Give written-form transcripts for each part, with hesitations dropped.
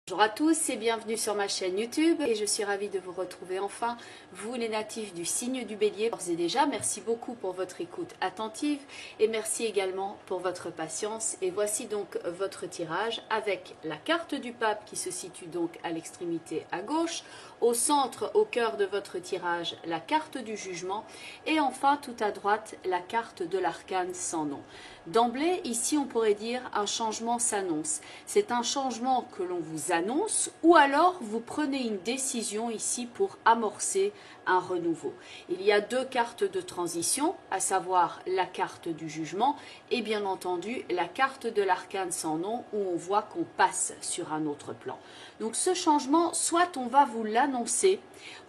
Bonjour à tous et bienvenue sur ma chaîne YouTube et je suis ravie de vous retrouver enfin, vous les natifs du signe du Bélier. D'ores et déjà, merci beaucoup pour votre écoute attentive et merci également pour votre patience. Et voici donc votre tirage avec la carte du pape qui se situe donc à l'extrémité à gauche, au centre, au cœur de votre tirage, la carte du jugement et enfin tout à droite, la carte de l'arcane sans nom. D'emblée, ici on pourrait dire un changement s'annonce. C'est un changement que l'on vous annonce ou alors vous prenez une décision ici pour amorcer un renouveau. Il y a deux cartes de transition, à savoir la carte du jugement et bien entendu la carte de l'arcane sans nom où on voit qu'on passe sur un autre plan. Donc ce changement, soit on va vous l'annoncer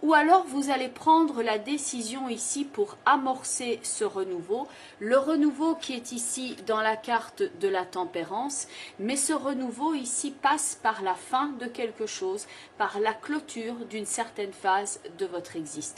ou alors vous allez prendre la décision ici pour amorcer ce renouveau. Le renouveau qui est ici dans la carte de la tempérance, mais ce renouveau ici passe par la fin de quelque chose, par la clôture d'une certaine phase de votre existence.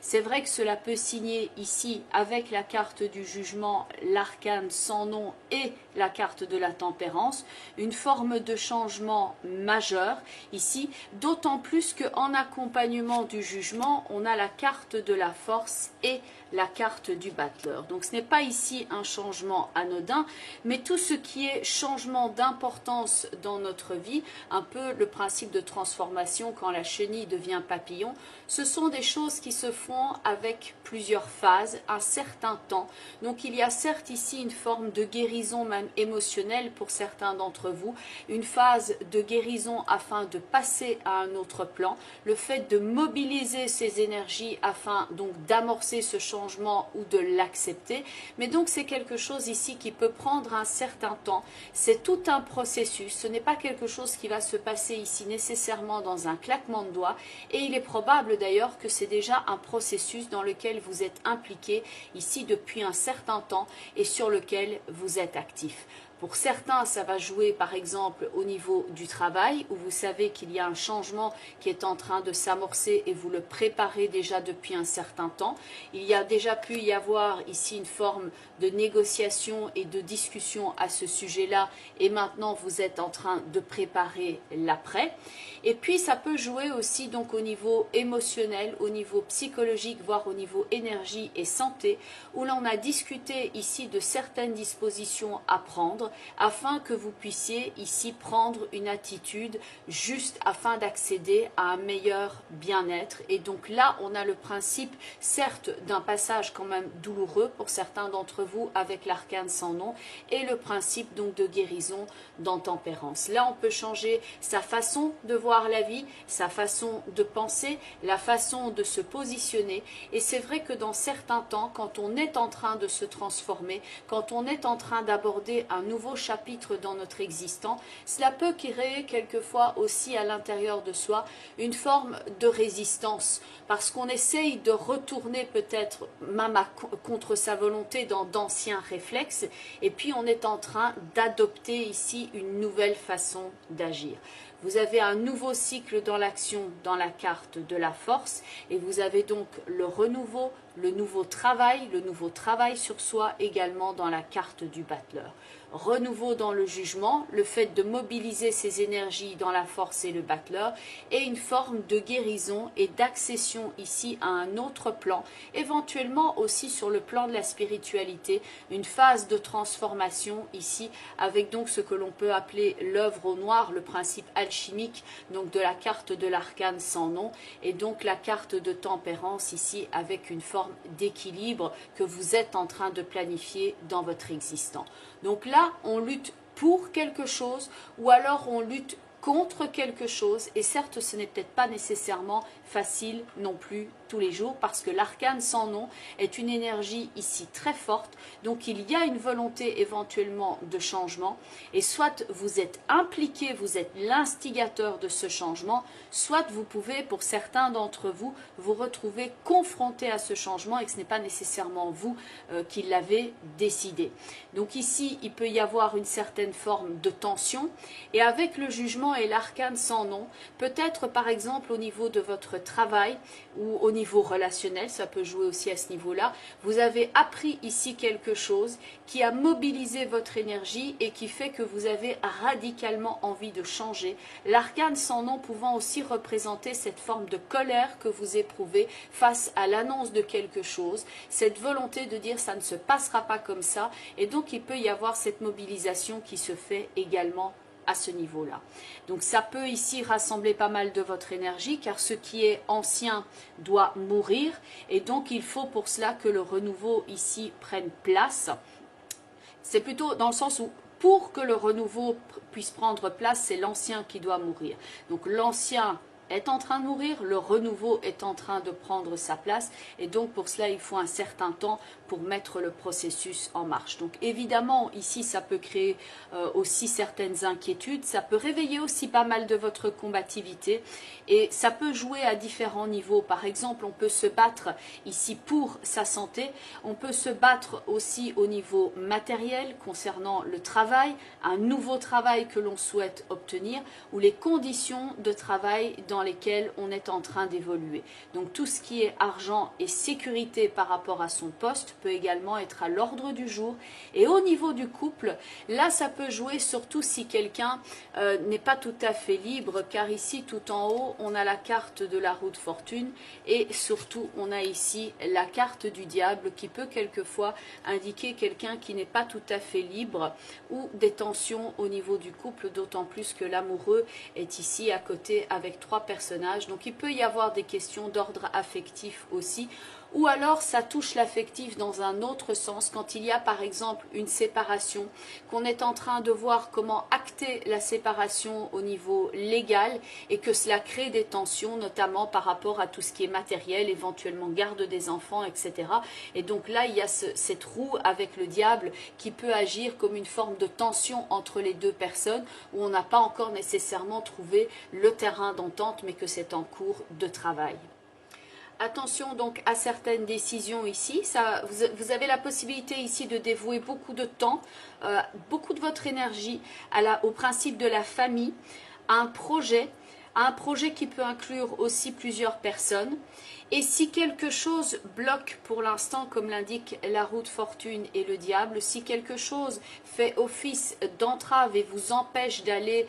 C'est vrai que cela peut signer ici avec la carte du jugement, l'arcane sans nom et la carte de la tempérance, une forme de changement majeur ici, d'autant plus qu'en accompagnement du jugement, on a la carte de la force et la carte du battleur. Donc ce n'est pas ici un changement anodin, mais tout ce qui est changement d'importance dans notre vie, un peu le principe de transformation quand la chenille devient papillon, ce sont des choses qui se font avec plusieurs phases, un certain temps. Donc il y a certes ici une forme de guérison même émotionnelle pour certains d'entre vous, une phase de guérison afin de passer à un autre plan, le fait de mobiliser ces énergies afin donc d'amorcer ce changement ou de l'accepter, mais donc c'est quelque chose ici qui peut prendre un certain temps, c'est tout un processus, ce n'est pas quelque chose qui va se passer ici nécessairement dans un claquement de doigts et il est probable d'ailleurs que c'est déjà un processus dans lequel vous êtes impliqué ici depuis un certain temps et sur lequel vous êtes actif. Pour certains, ça va jouer par exemple au niveau du travail où vous savez qu'il y a un changement qui est en train de s'amorcer et vous le préparez déjà depuis un certain temps. Il y a déjà pu y avoir ici une forme de négociation et de discussion à ce sujet-là et maintenant vous êtes en train de préparer l'après. Et puis ça peut jouer aussi donc au niveau émotionnel, au niveau psychologique, voire au niveau énergie et santé où l'on a discuté ici de certaines dispositions à prendre afin que vous puissiez ici prendre une attitude juste afin d'accéder à un meilleur bien-être. Et donc là, on a le principe, certes, d'un passage quand même douloureux pour certains d'entre vous avec l'arcane sans nom et le principe donc de guérison dans tempérance. Là, on peut changer sa façon de voir la vie, sa façon de penser, la façon de se positionner. Et c'est vrai que dans certains temps, quand on est en train de se transformer, quand on est en train d'aborder un nouveau chapitre dans notre existence, cela peut créer quelquefois aussi à l'intérieur de soi une forme de résistance parce qu'on essaye de retourner peut-être même contre sa volonté dans d'anciens réflexes et puis on est en train d'adopter ici une nouvelle façon d'agir. Vous avez un nouveau cycle dans l'action dans la carte de la force et vous avez donc le renouveau, le nouveau travail sur soi également dans la carte du battleur. Renouveau dans le jugement, le fait de mobiliser ses énergies dans la force et le battleur et une forme de guérison et d'accession ici à un autre plan, éventuellement aussi sur le plan de la spiritualité, une phase de transformation ici avec donc ce que l'on peut appeler l'œuvre au noir, le principe alchimique donc de la carte de l'arcane sans nom et donc la carte de tempérance ici avec une forme d'équilibre que vous êtes en train de planifier dans votre existence. Donc là, on lutte pour quelque chose ou alors on lutte contre quelque chose et certes ce n'est peut-être pas nécessairement facile non plus tous les jours parce que l'arcane sans nom est une énergie ici très forte, donc il y a une volonté éventuellement de changement et soit vous êtes impliqué, vous êtes l'instigateur de ce changement, soit vous pouvez pour certains d'entre vous vous retrouver confronté à ce changement et que ce n'est pas nécessairement vous qui l'avez décidé. Donc ici il peut y avoir une certaine forme de tension et avec le jugement également est l'arcane sans nom. Peut-être par exemple au niveau de votre travail ou au niveau relationnel, ça peut jouer aussi à ce niveau-là. Vous avez appris ici quelque chose qui a mobilisé votre énergie et qui fait que vous avez radicalement envie de changer. L'arcane sans nom pouvant aussi représenter cette forme de colère que vous éprouvez face à l'annonce de quelque chose, cette volonté de dire ça ne se passera pas comme ça, et donc il peut y avoir cette mobilisation qui se fait également à ce niveau-là. Donc ça peut ici rassembler pas mal de votre énergie, car ce qui est ancien doit mourir, et donc il faut pour cela que le renouveau ici prenne place. C'est plutôt dans le sens où pour que le renouveau puisse prendre place, c'est l'ancien qui doit mourir. Donc l'ancien est en train de mourir, le renouveau est en train de prendre sa place, et donc pour cela il faut un certain temps pour mettre le processus en marche. Donc évidemment ici ça peut créer aussi certaines inquiétudes, ça peut réveiller aussi pas mal de votre combativité, et ça peut jouer à différents niveaux. Par exemple, on peut se battre ici pour sa santé, on peut se battre aussi au niveau matériel concernant le travail, un nouveau travail que l'on souhaite obtenir, ou les conditions de travail dans lesquelles on est en train d'évoluer. Donc tout ce qui est argent et sécurité par rapport à son poste peut également être à l'ordre du jour. Et au niveau du couple, là ça peut jouer surtout si quelqu'un n'est pas tout à fait libre, car ici tout en haut on a la carte de la roue de fortune, et surtout on a ici la carte du diable qui peut quelquefois indiquer quelqu'un qui n'est pas tout à fait libre, ou des tensions au niveau du couple, d'autant plus que l'amoureux est ici à côté avec 3 personnages. Donc il peut y avoir des questions d'ordre affectif aussi, ou alors ça touche l'affectif dans un autre sens, quand il y a par exemple une séparation, qu'on est en train de voir comment acter la séparation au niveau légal, et que cela crée des tensions, notamment par rapport à tout ce qui est matériel, éventuellement garde des enfants, etc. Et donc là il y a cette roue avec le diable qui peut agir comme une forme de tension entre les deux personnes, où on n'a pas encore nécessairement trouvé le terrain d'entente, mais que c'est en cours de travail. Attention donc à certaines décisions ici, vous avez la possibilité ici de dévouer beaucoup de temps, beaucoup de votre énergie au principe de la famille, à un projet qui peut inclure aussi plusieurs personnes. Et si quelque chose bloque pour l'instant, comme l'indique la roue de fortune et le diable, si quelque chose fait office d'entrave et vous empêche d'aller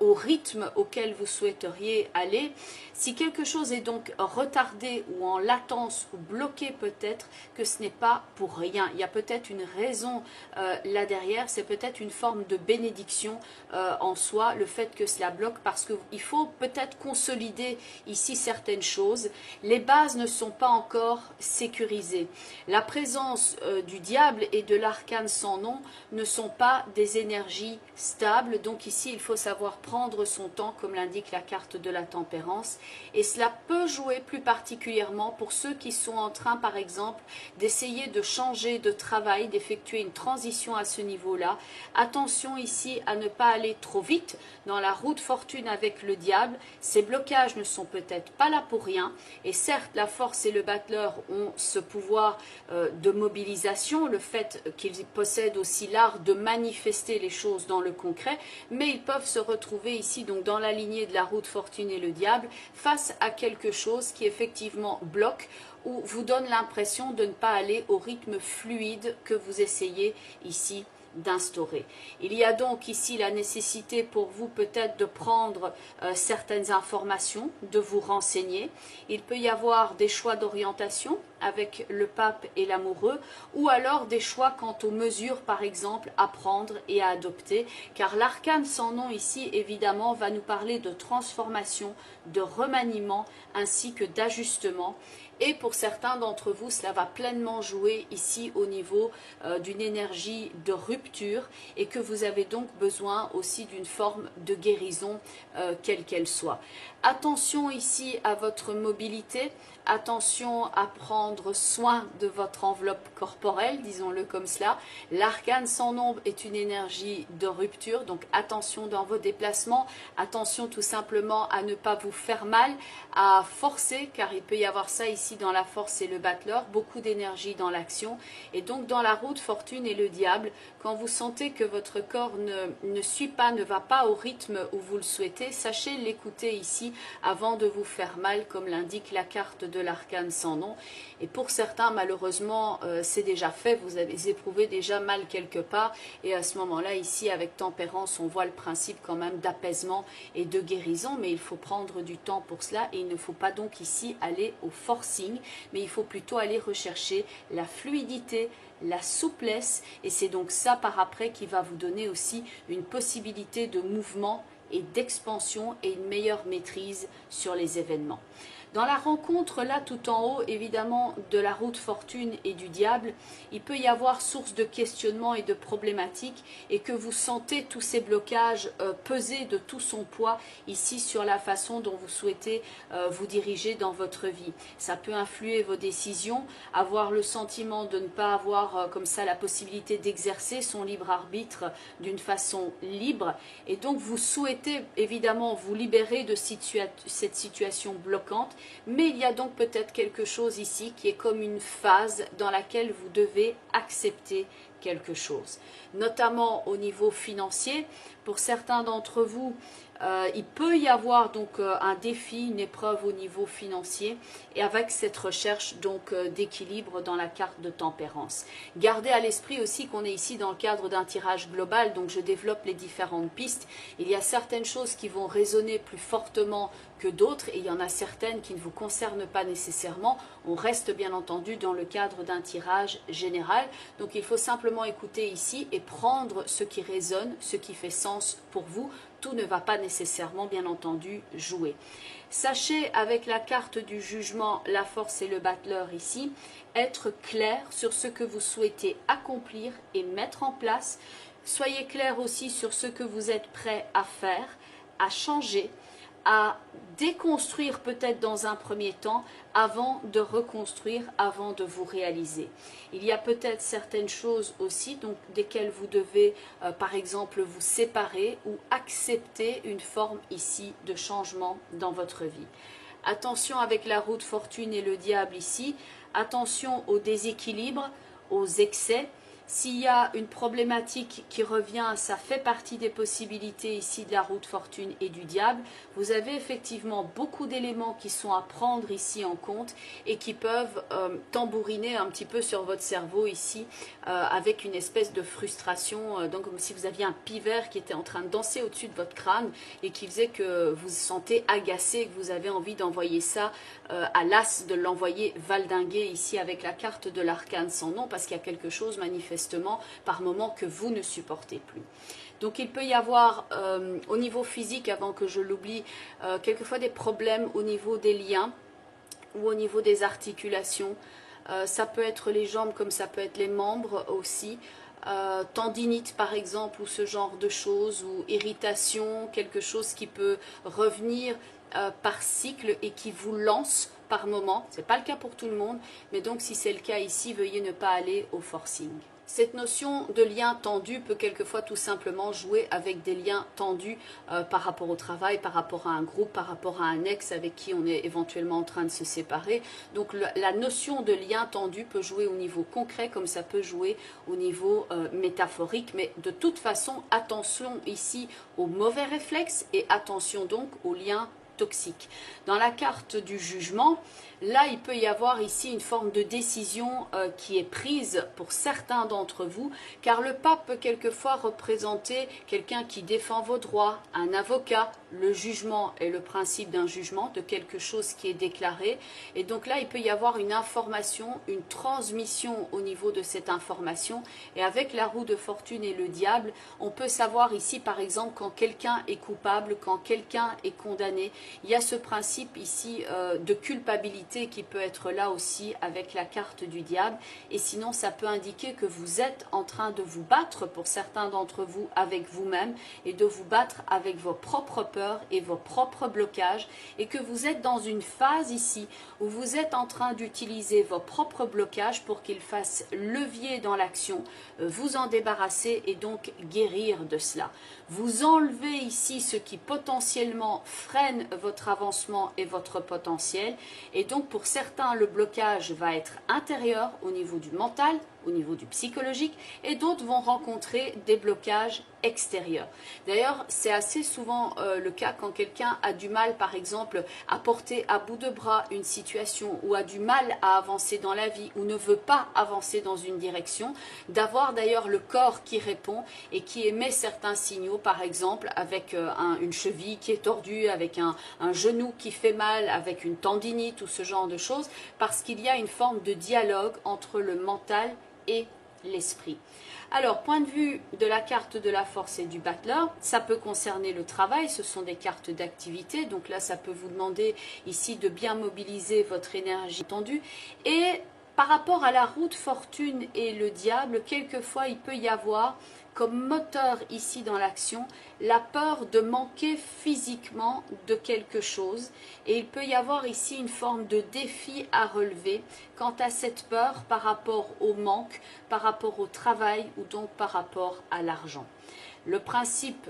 au rythme auquel vous souhaiteriez aller, si quelque chose est donc retardé ou en latence ou bloqué, peut-être que ce n'est pas pour rien. Il y a peut-être une raison là derrière, c'est peut-être une forme de bénédiction en soi, le fait que cela bloque, parce qu'il faut peut-être consolider ici certaines choses. Les bases ne sont pas encore sécurisées. La présence du diable et de l'arcane sans nom ne sont pas des énergies stables. Donc ici, il faut savoir prendre son temps, comme l'indique la carte de la tempérance. Et cela peut jouer plus particulièrement pour ceux qui sont en train, par exemple, d'essayer de changer de travail, d'effectuer une transition à ce niveau-là. Attention ici à ne pas aller trop vite dans la roue de fortune avec le diable. Ces blocages ne sont peut-être pas là pour rien. Et certes, la force et le battleur ont ce pouvoir de mobilisation, le fait qu'ils possèdent aussi l'art de manifester les choses dans le concret, mais ils peuvent se retrouver ici, donc dans la lignée de la roue de fortune et le diable, face à quelque chose qui effectivement bloque, ou vous donne l'impression de ne pas aller au rythme fluide que vous essayez ici d'instaurer. Il y a donc ici la nécessité pour vous peut-être de prendre certaines informations, de vous renseigner. Il peut y avoir des choix d'orientation avec le pape et l'amoureux, ou alors des choix quant aux mesures par exemple à prendre et à adopter, car l'arcane sans nom ici évidemment va nous parler de transformation, de remaniement ainsi que d'ajustement. Et pour certains d'entre vous, cela va pleinement jouer ici au niveau d'une énergie de rupture, et que vous avez donc besoin aussi d'une forme de guérison, quelle qu'elle soit. Attention ici à votre mobilité, attention à prendre soin de votre enveloppe corporelle, disons-le comme cela. L'arcane sans nombre est une énergie de rupture, donc attention dans vos déplacements, attention tout simplement à ne pas vous faire mal, à forcer, car il peut y avoir ça ici ici dans la force et le battleur, beaucoup d'énergie dans l'action. Et donc dans la roue de fortune et le diable, quand vous sentez que votre corps ne suit pas, ne va pas au rythme où vous le souhaitez, sachez l'écouter ici avant de vous faire mal, comme l'indique la carte de l'arcane sans nom. Et pour certains, malheureusement, c'est déjà fait, vous avez éprouvé déjà mal quelque part. Et à ce moment-là, ici, avec tempérance, on voit le principe quand même d'apaisement et de guérison, mais il faut prendre du temps pour cela et il ne faut pas donc ici aller au forcing, mais il faut plutôt aller rechercher la fluidité, la souplesse, et c'est donc ça par après qui va vous donner aussi une possibilité de mouvement et d'expansion et une meilleure maîtrise sur les événements. Dans la rencontre, là, tout en haut, évidemment, de la roue de fortune et du diable, il peut y avoir source de questionnement et de problématiques et que vous sentez tous ces blocages peser de tout son poids ici sur la façon dont vous souhaitez vous diriger dans votre vie. Ça peut influer vos décisions, avoir le sentiment de ne pas avoir comme ça la possibilité d'exercer son libre arbitre d'une façon libre et donc vous souhaitez évidemment vous libérer de cette situation bloquante. Mais il y a donc peut-être quelque chose ici qui est comme une phase dans laquelle vous devez accepter quelque chose, notamment au niveau financier. Pour certains d'entre vous, il peut y avoir donc un défi, une épreuve au niveau financier et avec cette recherche donc d'équilibre dans la carte de tempérance. Gardez à l'esprit aussi qu'on est ici dans le cadre d'un tirage global, donc je développe les différentes pistes. Il y a certaines choses qui vont résonner plus fortement que d'autres et il y en a certaines qui ne vous concernent pas nécessairement. On reste bien entendu dans le cadre d'un tirage général, donc il faut simplement écouter ici et prendre ce qui résonne, ce qui fait sens pour vous. Tout ne va pas nécessairement, bien entendu, jouer. Sachez, avec la carte du jugement, la force et le battleur ici, être clair sur ce que vous souhaitez accomplir et mettre en place. Soyez clair aussi sur ce que vous êtes prêt à faire, à changer, à déconstruire peut-être dans un premier temps avant de reconstruire, avant de vous réaliser. Il y a peut-être certaines choses aussi donc, desquelles vous devez par exemple vous séparer ou accepter une forme ici de changement dans votre vie. Attention avec la roue de fortune et le diable ici, attention aux déséquilibres, aux excès. S'il y a une problématique qui revient, ça fait partie des possibilités ici de la roue de fortune et du diable. Vous avez effectivement beaucoup d'éléments qui sont à prendre ici en compte et qui peuvent tambouriner un petit peu sur votre cerveau ici avec une espèce de frustration, donc comme si vous aviez un pivert qui était en train de danser au-dessus de votre crâne et qui faisait que vous vous sentez agacé, que vous avez envie d'envoyer ça à l'as, de l'envoyer valdinguer ici avec la carte de l'arcane sans nom parce qu'il y a quelque chose manifestement par moment que vous ne supportez plus. Donc il peut y avoir au niveau physique, avant que je l'oublie, quelquefois des problèmes au niveau des liens ou au niveau des articulations. Ça peut être les jambes comme ça peut être les membres aussi. Tendinite par exemple ou ce genre de choses, ou irritation, quelque chose qui peut revenir par cycle et qui vous lance par moment. Ce n'est pas le cas pour tout le monde, mais donc si c'est le cas ici, veuillez ne pas aller au forcing. Cette notion de lien tendu peut quelquefois tout simplement jouer avec des liens tendus par rapport au travail, par rapport à un groupe, par rapport à un ex avec qui on est éventuellement en train de se séparer. Donc la notion de lien tendu peut jouer au niveau concret comme ça peut jouer au niveau métaphorique. Mais de toute façon, attention ici aux mauvais réflexes et attention donc aux liens toxiques. Dans la carte du jugement, là il peut y avoir ici une forme de décision qui est prise pour certains d'entre vous, car le pape peut quelquefois représenter quelqu'un qui défend vos droits, un avocat. Le jugement est le principe d'un jugement, de quelque chose qui est déclaré, et donc là il peut y avoir une information, une transmission au niveau de cette information, et avec la roue de fortune et le diable, on peut savoir ici par exemple quand quelqu'un est coupable, quand quelqu'un est condamné. Il y a ce principe ici de culpabilité qui peut être là aussi avec la carte du diable, et sinon ça peut indiquer que vous êtes en train de vous battre pour certains d'entre vous avec vous-même et de vous battre avec vos propres peurs et vos propres blocages, et que vous êtes dans une phase ici où vous êtes en train d'utiliser vos propres blocages pour qu'ils fassent levier dans l'action, vous en débarrasser et donc guérir de cela. Vous enlevez ici ce qui potentiellement freine votre avancement et votre potentiel. Et donc pour certains, le blocage va être intérieur au niveau du mental, au niveau du psychologique, et d'autres vont rencontrer des blocages extérieurs. D'ailleurs, c'est assez souvent le cas quand quelqu'un a du mal, par exemple, à porter à bout de bras une situation ou a du mal à avancer dans la vie ou ne veut pas avancer dans une direction, d'avoir d'ailleurs le corps qui répond et qui émet certains signaux, par exemple avec une cheville qui est tordue, avec un genou qui fait mal, avec une tendinite ou ce genre de choses, parce qu'il y a une forme de dialogue entre le mental et l'esprit. Alors, point de vue de la carte de la force et du battleur, ça peut concerner le travail, ce sont des cartes d'activité, donc là ça peut vous demander ici de bien mobiliser votre énergie tendue. Et par rapport à la roue de fortune et le diable, quelquefois il peut y avoir comme moteur ici dans l'action la peur de manquer physiquement de quelque chose, et il peut y avoir ici une forme de défi à relever quant à cette peur par rapport au manque, par rapport au travail ou donc par rapport à l'argent. Le principe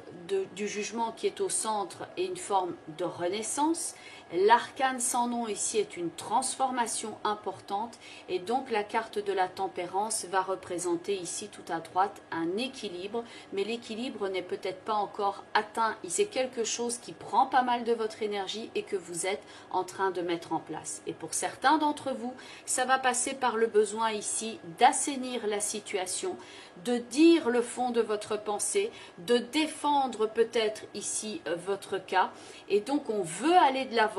du jugement qui est au centre est une forme de renaissance. L'arcane sans nom ici est une transformation importante, et donc la carte de la tempérance va représenter ici tout à droite un équilibre, mais l'équilibre n'est peut-être pas encore atteint. C'est quelque chose qui prend pas mal de votre énergie et que vous êtes en train de mettre en place. Et pour certains d'entre vous, ça va passer par le besoin ici d'assainir la situation, de dire le fond de votre pensée, de défendre peut-être ici votre cas, et donc on veut aller de l'avant.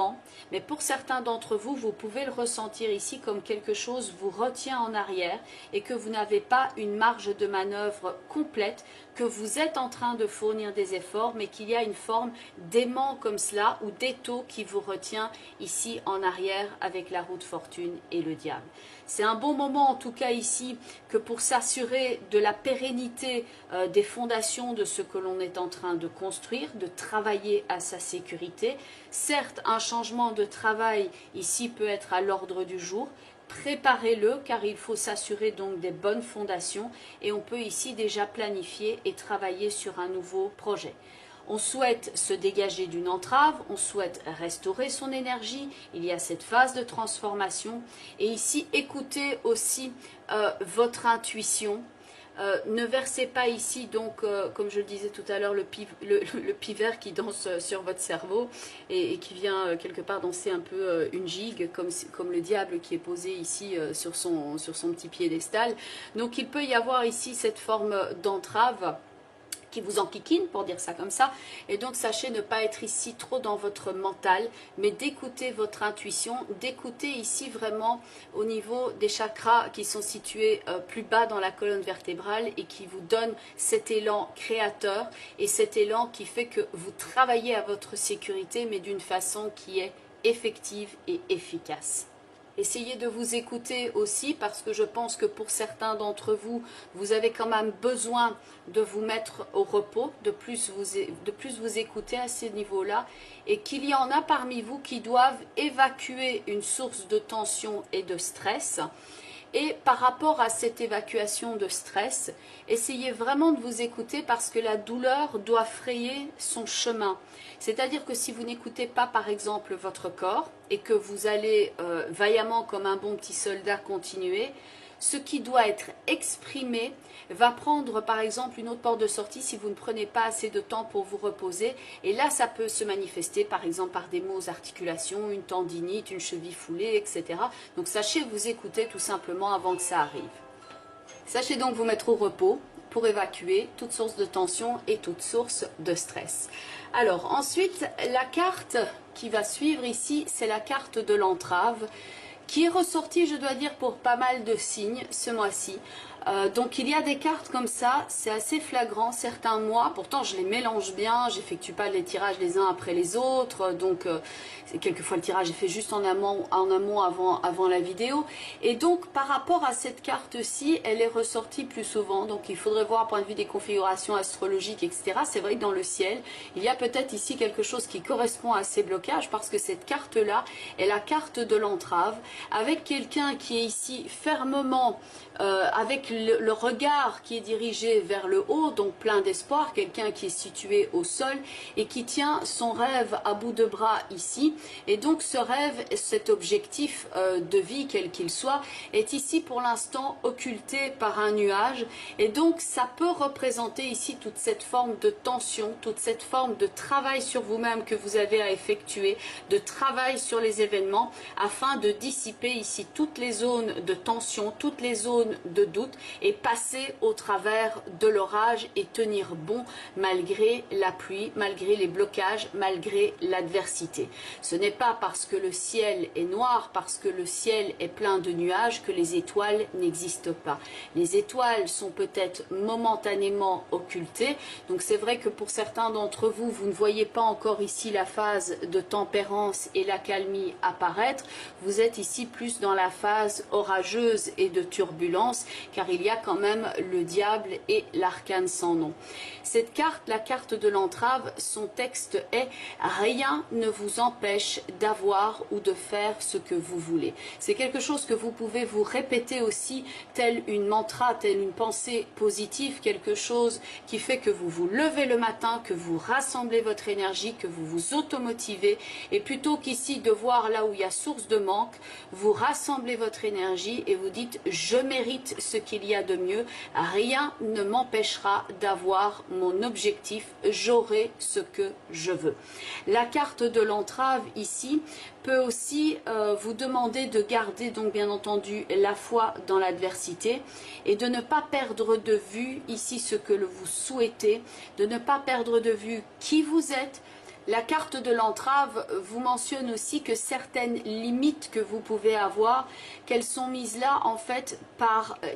Mais pour certains d'entre vous, vous pouvez le ressentir ici comme quelque chose vous retient en arrière et que vous n'avez pas une marge de manœuvre complète, que vous êtes en train de fournir des efforts, mais qu'il y a une forme d'aimant comme cela ou d'étau qui vous retient ici en arrière avec la roue de fortune et le diable. C'est un bon moment en tout cas ici que pour s'assurer de la pérennité des fondations de ce que l'on est en train de construire, de travailler à sa sécurité. Certes, un changement de travail ici peut être à l'ordre du jour. Préparez-le car il faut s'assurer donc des bonnes fondations, et on peut ici déjà planifier et travailler sur un nouveau projet. On souhaite se dégager d'une entrave, on souhaite restaurer son énergie, il y a cette phase de transformation, et ici écoutez aussi votre intuition. Ne versez pas ici, donc, comme je le disais tout à l'heure, le pivert qui danse sur votre cerveau et qui vient quelque part danser un peu une gigue, comme le diable qui est posé ici sur son petit piédestal. Donc il peut y avoir ici cette forme d'entrave qui vous enquiquine, pour dire ça comme ça, et donc sachez ne pas être ici trop dans votre mental, mais d'écouter votre intuition, d'écouter ici vraiment au niveau des chakras qui sont situés plus bas dans la colonne vertébrale et qui vous donnent cet élan créateur et cet élan qui fait que vous travaillez à votre sécurité, mais d'une façon qui est effective et efficace. Essayez de vous écouter aussi, parce que je pense que pour certains d'entre vous, vous avez quand même besoin de vous mettre au repos, de plus vous écouter à ce niveau-là, et qu'il y en a parmi vous qui doivent évacuer une source de tension et de stress. Et par rapport à cette évacuation de stress, essayez vraiment de vous écouter, parce que la douleur doit frayer son chemin. C'est-à-dire que si vous n'écoutez pas par exemple votre corps et que vous allez vaillamment comme un bon petit soldat continuer, ce qui doit être exprimé va prendre par exemple une autre porte de sortie si vous ne prenez pas assez de temps pour vous reposer. Et là, ça peut se manifester par exemple par des maux aux articulations, une tendinite, une cheville foulée, etc. Donc sachez vous écouter tout simplement avant que ça arrive. Sachez donc vous mettre au repos pour évacuer toute source de tension et toute source de stress. Alors ensuite, la carte qui va suivre ici, c'est la carte de l'entrave, qui est ressortie, je dois dire, pour pas mal de signes ce mois-ci. Donc il y a des cartes comme ça, c'est assez flagrant certains mois, pourtant je les mélange bien, j'effectue pas les tirages les uns après les autres, donc quelquefois le tirage est fait juste en amont avant la vidéo, et donc par rapport à cette carte-ci, elle est ressortie plus souvent, donc il faudrait voir point de vue des configurations astrologiques, etc. C'est vrai que dans le ciel, il y a peut-être ici quelque chose qui correspond à ces blocages, parce que cette carte-là est la carte de l'entrave, avec quelqu'un qui est ici fermement, avec avec le regard qui est dirigé vers le haut, donc plein d'espoir, quelqu'un qui est situé au sol et qui tient son rêve à bout de bras ici. Et donc ce rêve, cet objectif de vie, quel qu'il soit, est ici pour l'instant occulté par un nuage. Et donc ça peut représenter ici toute cette forme de tension, toute cette forme de travail sur vous-même que vous avez à effectuer, de travail sur les événements, afin de dissiper ici toutes les zones de tension, toutes les zones de doute et passer au travers de l'orage et tenir bon malgré la pluie, malgré les blocages, malgré l'adversité. Ce n'est pas parce que le ciel est noir, parce que le ciel est plein de nuages que les étoiles n'existent pas. Les étoiles sont peut-être momentanément occultées, donc c'est vrai que pour certains d'entre vous, vous ne voyez pas encore ici la phase de tempérance et l'accalmie apparaître. Vous êtes ici plus dans la phase orageuse et de turbulence, car il y a quand même le diable et l'arcane sans nom. Cette carte, la carte de l'entrave, son texte est « Rien ne vous empêche d'avoir ou de faire ce que vous voulez ». C'est quelque chose que vous pouvez vous répéter aussi, tel une mantra, telle une pensée positive, quelque chose qui fait que vous vous levez le matin, que vous rassemblez votre énergie, que vous vous automotivez, et plutôt qu'ici de voir là où il y a source de manque, vous rassemblez votre énergie et vous dites « Je mérite ce qu'il y a de mieux, rien ne m'empêchera d'avoir mon objectif, j'aurai ce que je veux ». La carte de l'entrave ici peut aussi vous demander de garder donc bien entendu la foi dans l'adversité et de ne pas perdre de vue ici ce que vous souhaitez, de ne pas perdre de vue qui vous êtes. La carte de l'entrave vous mentionne aussi que certaines limites que vous pouvez avoir, qu'elles sont mises là en fait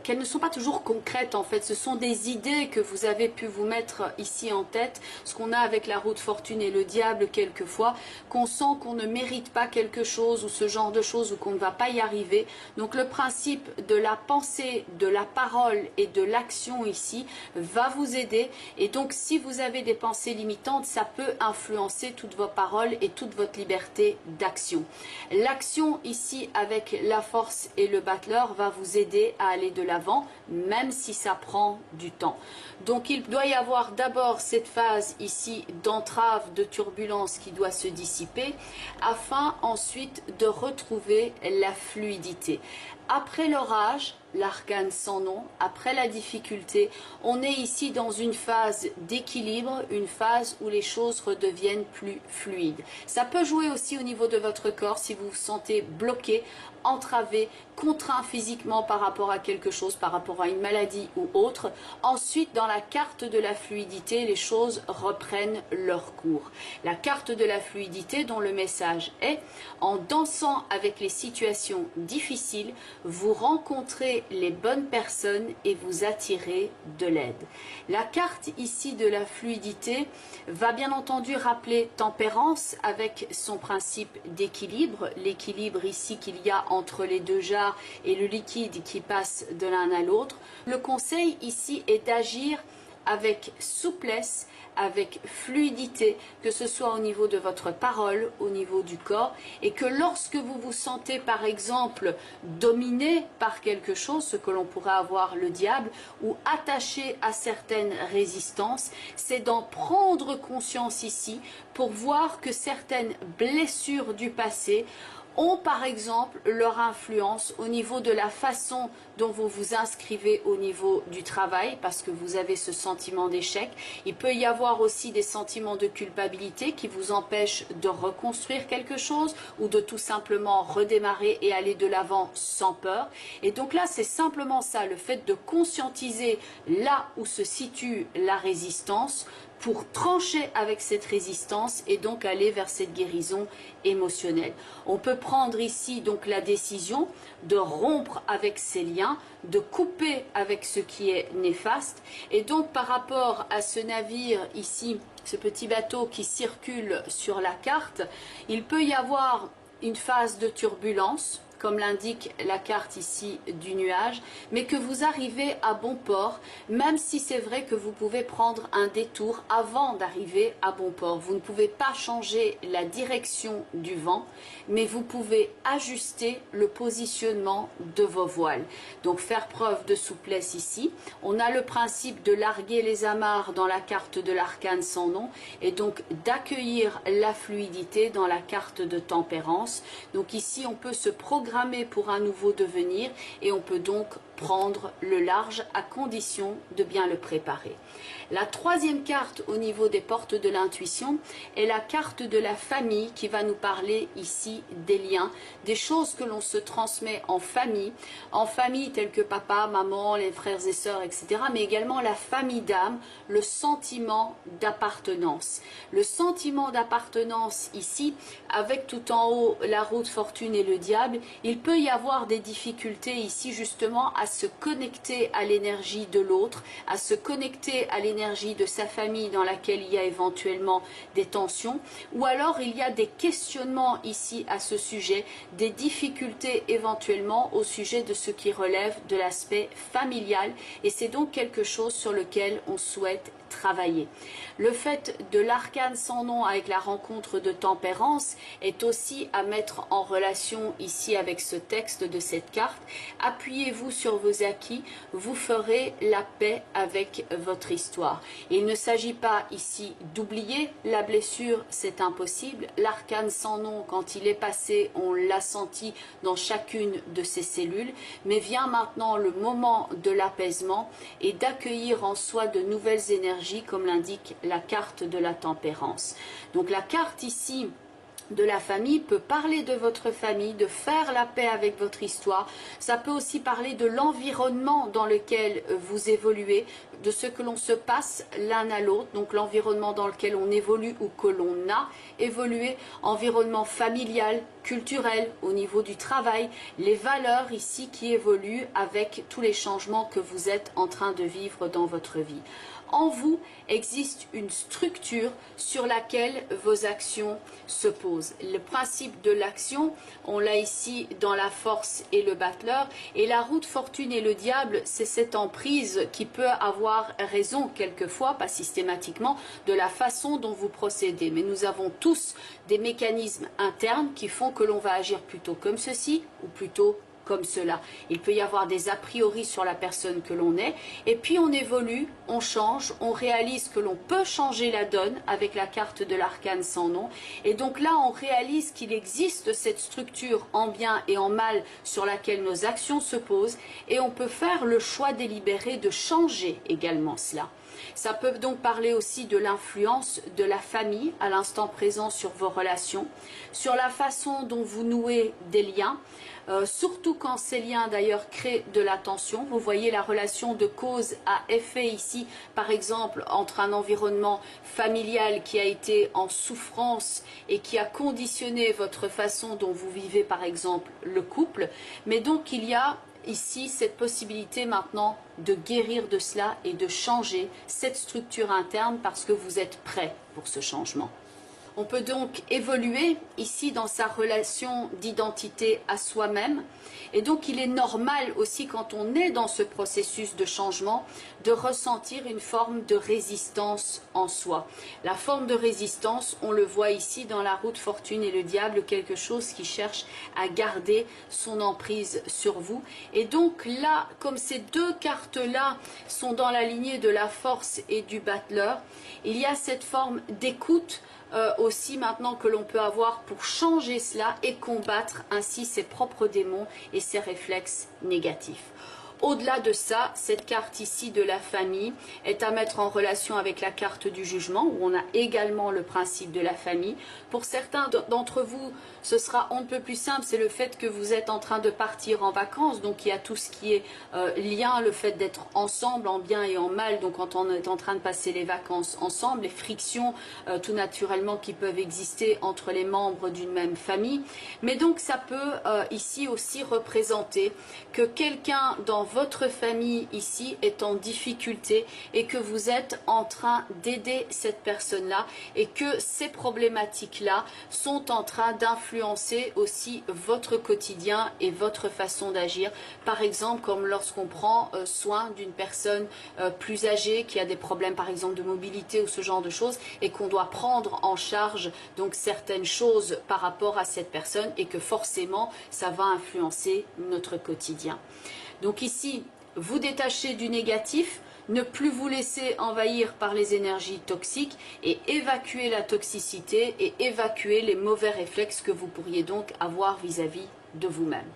qu'elles ne sont pas toujours concrètes en fait. Ce sont des idées que vous avez pu vous mettre ici en tête, ce qu'on a avec la roue de fortune et le diable quelquefois, qu'on sent qu'on ne mérite pas quelque chose ou ce genre de choses ou qu'on ne va pas y arriver. Donc le principe de la pensée, de la parole et de l'action ici va vous aider. Et donc si vous avez des pensées limitantes, ça peut influencer toutes vos paroles et toute votre liberté d'action. L'action ici avec la force et le battleur va vous aider à aller de l'avant, même si ça prend du temps. Donc il doit y avoir d'abord cette phase ici d'entrave, de turbulence qui doit se dissiper, afin ensuite de retrouver la fluidité. Après l'orage, l'arcane sans nom, après la difficulté, on est ici dans une phase d'équilibre, une phase où les choses redeviennent plus fluides. Ça peut jouer aussi au niveau de votre corps si vous vous sentez bloqué, entravé, contraint physiquement par rapport à quelque chose, par rapport à une maladie ou autre. Ensuite, dans la carte de la fluidité, les choses reprennent leur cours. La carte de la fluidité dont le message est « En dansant avec les situations difficiles, vous rencontrez les bonnes personnes et vous attirez de l'aide ». La carte ici de la fluidité va bien entendu rappeler tempérance avec son principe d'équilibre, l'équilibre ici qu'il y a entre les deux jarres et le liquide qui passe de l'un à l'autre. Le conseil ici est d'agir avec souplesse, avec fluidité, que ce soit au niveau de votre parole, au niveau du corps, et que lorsque vous vous sentez par exemple dominé par quelque chose, ce que l'on pourrait avoir le diable, ou attaché à certaines résistances, c'est d'en prendre conscience ici pour voir que certaines blessures du passé ont par exemple leur influence au niveau de la façon dont vous vous inscrivez au niveau du travail, parce que vous avez ce sentiment d'échec. Il peut y avoir aussi des sentiments de culpabilité qui vous empêchent de reconstruire quelque chose ou de tout simplement redémarrer et aller de l'avant sans peur. Et donc là, c'est simplement ça, le fait de conscientiser là où se situe la résistance pour trancher avec cette résistance et donc aller vers cette guérison émotionnelle. On peut prendre ici donc la décision de rompre avec ces liens, de couper avec ce qui est néfaste. Et donc par rapport à ce navire ici, ce petit bateau qui circule sur la carte, il peut y avoir une phase de turbulence, comme l'indique la carte ici du nuage, mais que vous arrivez à bon port, même si c'est vrai que vous pouvez prendre un détour avant d'arriver à bon port. Vous ne pouvez pas changer la direction du vent, mais vous pouvez ajuster le positionnement de vos voiles. Donc faire preuve de souplesse ici. On a le principe de larguer les amarres dans la carte de l'arcane sans nom et donc d'accueillir la fluidité dans la carte de tempérance. Donc ici on peut se programmer pour un nouveau devenir et on peut donc prendre le large à condition de bien le préparer. La troisième carte au niveau des portes de l'intuition est la carte de la famille qui va nous parler ici des liens, des choses que l'on se transmet en famille telles que papa, maman, les frères et sœurs, etc. Mais également la famille d'âme, le sentiment d'appartenance. Le sentiment d'appartenance ici, avec tout en haut la roue de fortune et le diable, il peut y avoir des difficultés ici justement à se connecter à l'énergie de l'autre, à se connecter à l'énergie de sa famille dans laquelle il y a éventuellement des tensions, ou alors il y a des questionnements ici à ce sujet, des difficultés éventuellement au sujet de ce qui relève de l'aspect familial, et c'est donc quelque chose sur lequel on souhaite travailler. Le fait de l'arcane sans nom avec la rencontre de tempérance est aussi à mettre en relation ici avec ce texte de cette carte. Appuyez-vous sur vos acquis, vous ferez la paix avec votre histoire. Il ne s'agit pas ici d'oublier la blessure, c'est impossible. L'arcane sans nom, quand il est passé, on l'a senti dans chacune de ses cellules, mais vient maintenant le moment de l'apaisement et d'accueillir en soi de nouvelles énergies, comme l'indique la carte de la tempérance. Donc la carte ici de la famille peut parler de votre famille, de faire la paix avec votre histoire. Ça peut aussi parler de l'environnement dans lequel vous évoluez, de ce que l'on se passe l'un à l'autre, donc l'environnement dans lequel on évolue ou que l'on a évolué, environnement familial, culturel, au niveau du travail, les valeurs ici qui évoluent avec tous les changements que vous êtes en train de vivre dans votre vie. En vous existe une structure sur laquelle vos actions se posent. Le principe de l'action, on l'a ici dans la force et le battleur, et la roue de fortune et le diable, c'est cette emprise qui peut avoir raison quelquefois, pas systématiquement, de la façon dont vous procédez. Mais nous avons tous des mécanismes internes qui font que l'on va agir plutôt comme ceci ou plutôt comme cela. Il peut y avoir des a priori sur la personne que l'on est, et puis on évolue, on change, on réalise que l'on peut changer la donne avec la carte de l'arcane sans nom, et donc là on réalise qu'il existe cette structure en bien et en mal sur laquelle nos actions se posent, et on peut faire le choix délibéré de changer également cela. Ça peut donc parler aussi de l'influence de la famille à l'instant présent sur vos relations, sur la façon dont vous nouez des liens, surtout quand ces liens d'ailleurs créent de la tension. Vous voyez la relation de cause à effet ici, par exemple entre un environnement familial qui a été en souffrance et qui a conditionné votre façon dont vous vivez par exemple le couple, mais donc il y a ici cette possibilité maintenant de guérir de cela et de changer cette structure interne parce que vous êtes prêt pour ce changement. On peut donc évoluer ici dans sa relation d'identité à soi-même. Et donc il est normal aussi quand on est dans ce processus de changement de ressentir une forme de résistance en soi. La forme de résistance, on le voit ici dans la roue de fortune et le diable, quelque chose qui cherche à garder son emprise sur vous. Et donc là, comme ces deux cartes-là sont dans la lignée de la force et du battleur, il y a cette forme d'écoute aussi maintenant que l'on peut avoir pour changer cela et combattre ainsi ses propres démons et ses réflexes négatifs. Au-delà de ça, cette carte ici de la famille est à mettre en relation avec la carte du jugement, où on a également le principe de la famille. Pour certains d'entre vous, ce sera on ne peut plus simple, c'est le fait que vous êtes en train de partir en vacances, donc il y a tout ce qui est lien, le fait d'être ensemble en bien et en mal, donc quand on est en train de passer les vacances ensemble, les frictions tout naturellement qui peuvent exister entre les membres d'une même famille. Mais donc ça peut ici aussi représenter que quelqu'un dans votre famille ici est en difficulté et que vous êtes en train d'aider cette personne-là et que ces problématiques-là sont en train d'influencer aussi votre quotidien et votre façon d'agir. Par exemple, comme lorsqu'on prend soin d'une personne plus âgée qui a des problèmes par exemple de mobilité ou ce genre de choses et qu'on doit prendre en charge donc certaines choses par rapport à cette personne et que forcément ça va influencer notre quotidien. Donc ici, vous détachez du négatif, ne plus vous laisser envahir par les énergies toxiques et évacuer la toxicité et évacuer les mauvais réflexes que vous pourriez donc avoir vis-à-vis de vous-même.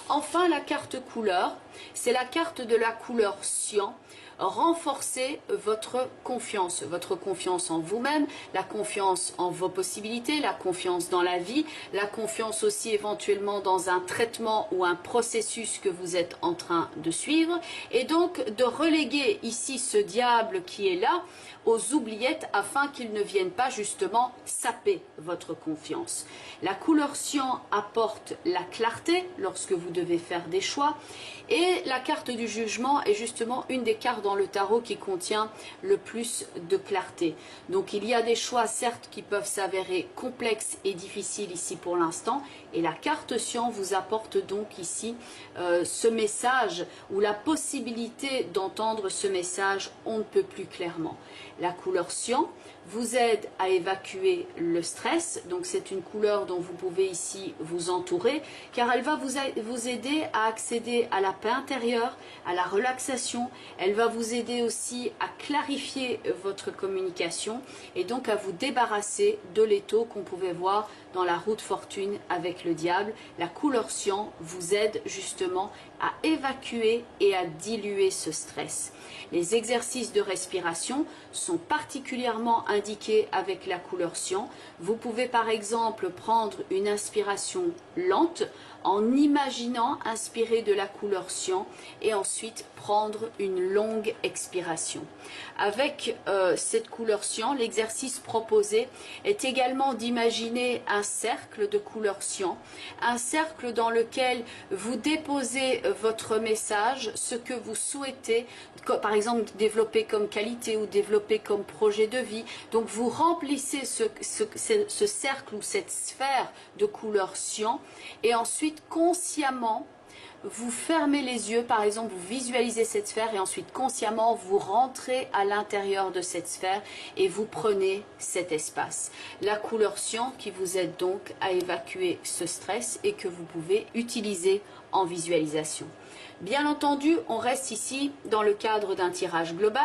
Enfin, la carte couleur, c'est la carte de la couleur cyan. Renforcez votre confiance en vous-même, la confiance en vos possibilités, la confiance dans la vie, la confiance aussi éventuellement dans un traitement ou un processus que vous êtes en train de suivre et donc de reléguer ici ce diable qui est là aux oubliettes afin qu'il ne vienne pas justement saper votre confiance. La couleur cyan apporte la clarté lorsque vous devez faire des choix et la carte du jugement est justement une des cartes dans le tarot qui contient le plus de clarté. Donc il y a des choix certes qui peuvent s'avérer complexes et difficiles ici pour l'instant et la carte cyan vous apporte donc ici ce message ou la possibilité d'entendre ce message on ne peut plus clairement. La couleur cyan vous aide à évacuer le stress, donc c'est une couleur dont vous pouvez ici vous entourer, car elle va vous aider à accéder à la paix intérieure, à la relaxation, elle va vous aider aussi à clarifier votre communication et donc à vous débarrasser de l'étau qu'on pouvait voir dans la roue de fortune avec le diable. La couleur cyan vous aide justement à évacuer et à diluer ce stress. Les exercices de respiration sont particulièrement indiqués avec la couleur cyan. Vous pouvez par exemple prendre une inspiration lente en imaginant inspirer de la couleur cyan et ensuite prendre une longue expiration. Avec cette couleur cyan, l'exercice proposé est également d'imaginer un cercle de couleur cyan, un cercle dans lequel vous déposez votre message, ce que vous souhaitez, par exemple développer comme qualité ou développer comme projet de vie. Donc vous remplissez ce cercle ou cette sphère de couleur cyan et ensuite consciemment vous fermez les yeux, par exemple vous visualisez cette sphère et ensuite consciemment vous rentrez à l'intérieur de cette sphère et vous prenez cet espace. La couleur cyan qui vous aide donc à évacuer ce stress et que vous pouvez utiliser en visualisation. Bien entendu, on reste ici dans le cadre d'un tirage global.